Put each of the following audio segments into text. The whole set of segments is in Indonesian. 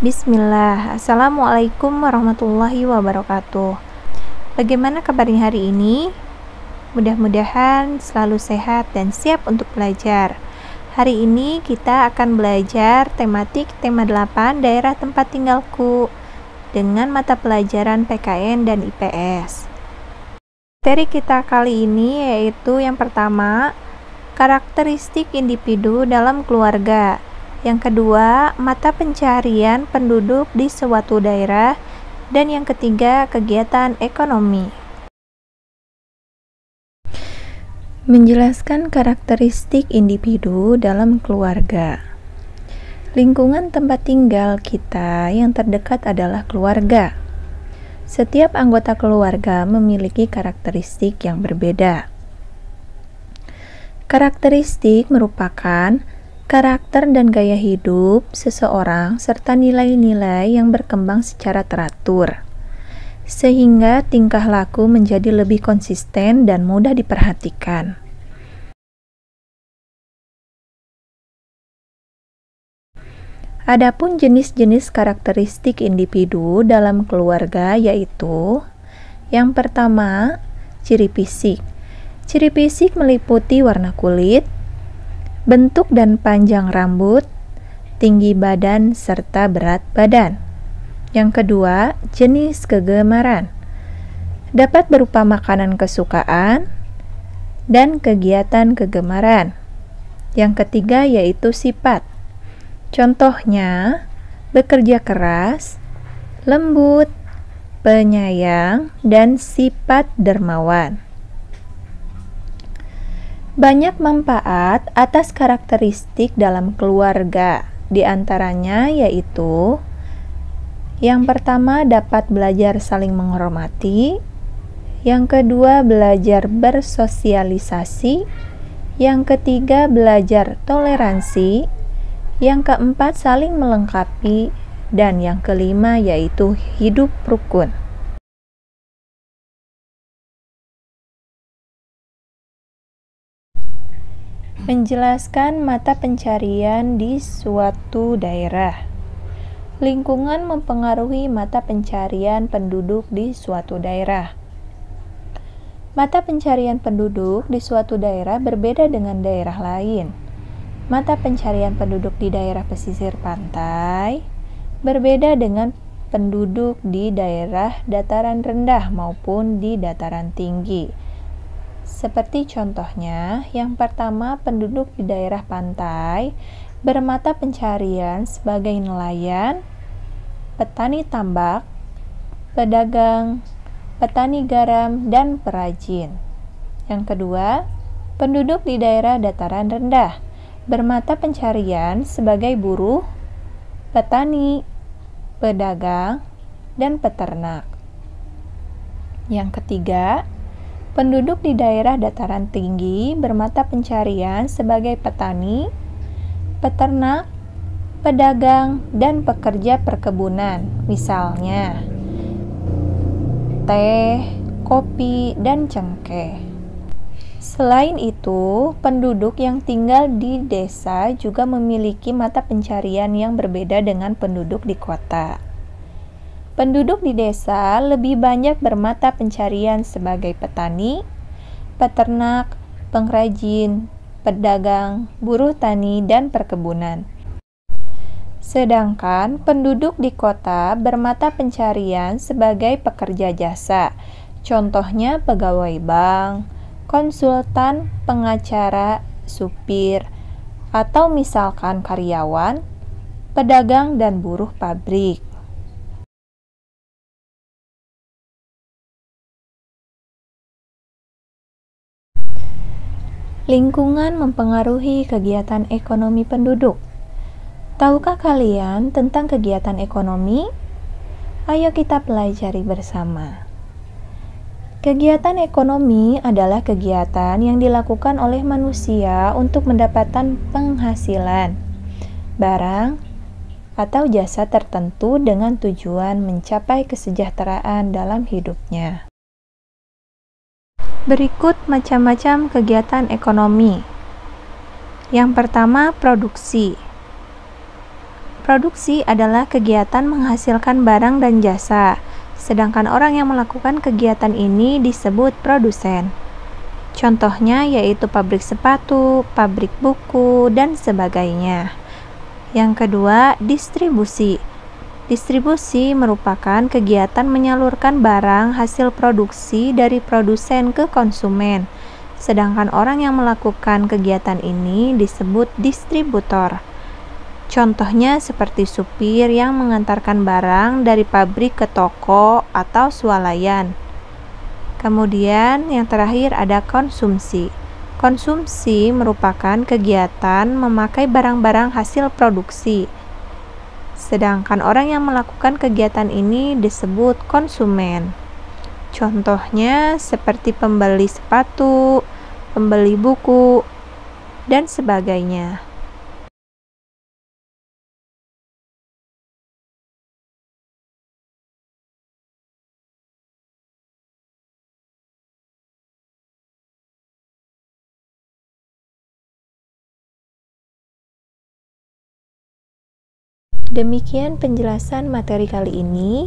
Bismillah, Assalamualaikum warahmatullahi wabarakatuh. Bagaimana kabarnya hari ini? Mudah-mudahan selalu sehat dan siap untuk belajar. Hari ini kita akan belajar tematik tema 8 daerah tempat tinggalku dengan mata pelajaran PKN dan IPS. Materi kita kali ini yaitu yang pertama, karakteristik individu dalam keluarga. Yang kedua, mata pencaharian penduduk di suatu daerah. Dan yang ketiga, kegiatan ekonomi. Menjelaskan karakteristik individu dalam keluarga. Lingkungan tempat tinggal kita yang terdekat adalah keluarga. Setiap anggota keluarga memiliki karakteristik yang berbeda. Karakteristik merupakan karakter dan gaya hidup seseorang serta nilai-nilai yang berkembang secara teratur, sehingga tingkah laku menjadi lebih konsisten dan mudah diperhatikan. Adapun jenis-jenis karakteristik individu dalam keluarga yaitu: yang pertama, ciri fisik. Ciri fisik meliputi warna kulit, bentuk dan panjang rambut, tinggi badan, serta berat badan. Yang kedua, jenis kegemaran. Dapat berupa makanan kesukaan dan kegiatan kegemaran. Yang ketiga yaitu sifat. Contohnya, bekerja keras, lembut, penyayang, dan sifat dermawan. Banyak manfaat atas karakteristik dalam keluarga, di antaranya yaitu: yang pertama, dapat belajar saling menghormati. Yang kedua, belajar bersosialisasi. Yang ketiga, belajar toleransi. Yang keempat, saling melengkapi. Dan yang kelima yaitu hidup rukun. Menjelaskan mata pencarian di suatu daerah. Lingkungan mempengaruhi mata pencarian penduduk di suatu daerah. Mata pencarian penduduk di suatu daerah berbeda dengan daerah lain. Mata pencarian penduduk di daerah pesisir pantai berbeda dengan penduduk di daerah dataran rendah maupun di dataran tinggi. Seperti contohnya, yang pertama, penduduk di daerah pantai bermata pencarian sebagai nelayan, petani tambak, pedagang, petani garam, dan perajin. Yang kedua, penduduk di daerah dataran rendah bermata pencarian sebagai buruh, petani, pedagang, dan peternak. Yang ketiga, penduduk di daerah dataran tinggi bermata pencarian sebagai petani, peternak, pedagang, dan pekerja perkebunan, misalnya teh, kopi, dan cengkeh. Selain itu, penduduk yang tinggal di desa juga memiliki mata pencarian yang berbeda dengan penduduk di kota. Penduduk di desa lebih banyak bermata pencarian sebagai petani, peternak, pengrajin, pedagang, buruh tani, dan perkebunan. Sedangkan penduduk di kota bermata pencarian sebagai pekerja jasa, contohnya pegawai bank, konsultan, pengacara, supir, atau misalkan karyawan, pedagang, dan buruh pabrik. Lingkungan mempengaruhi kegiatan ekonomi penduduk. Tahukah kalian tentang kegiatan ekonomi? Ayo kita pelajari bersama. Kegiatan ekonomi adalah kegiatan yang dilakukan oleh manusia untuk mendapatkan penghasilan, barang, atau jasa tertentu dengan tujuan mencapai kesejahteraan dalam hidupnya. Berikut macam-macam kegiatan ekonomi. Yang pertama, produksi. Produksi adalah kegiatan menghasilkan barang dan jasa, sedangkan orang yang melakukan kegiatan ini disebut produsen. Contohnya yaitu pabrik sepatu, pabrik buku, dan sebagainya. Yang kedua, distribusi. Distribusi merupakan kegiatan menyalurkan barang hasil produksi dari produsen ke konsumen, sedangkan orang yang melakukan kegiatan ini disebut distributor. Contohnya seperti supir yang mengantarkan barang dari pabrik ke toko atau swalayan. Kemudian yang terakhir ada konsumsi. Konsumsi merupakan kegiatan memakai barang-barang hasil produksi. Sedangkan orang yang melakukan kegiatan ini disebut konsumen. Contohnya seperti pembeli sepatu, pembeli buku, dan sebagainya. Demikian penjelasan materi kali ini.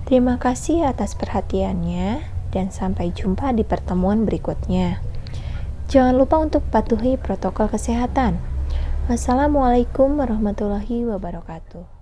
Terima kasih atas perhatiannya dan sampai jumpa di pertemuan berikutnya. Jangan lupa untuk patuhi protokol kesehatan. Wassalamualaikum warahmatullahi wabarakatuh.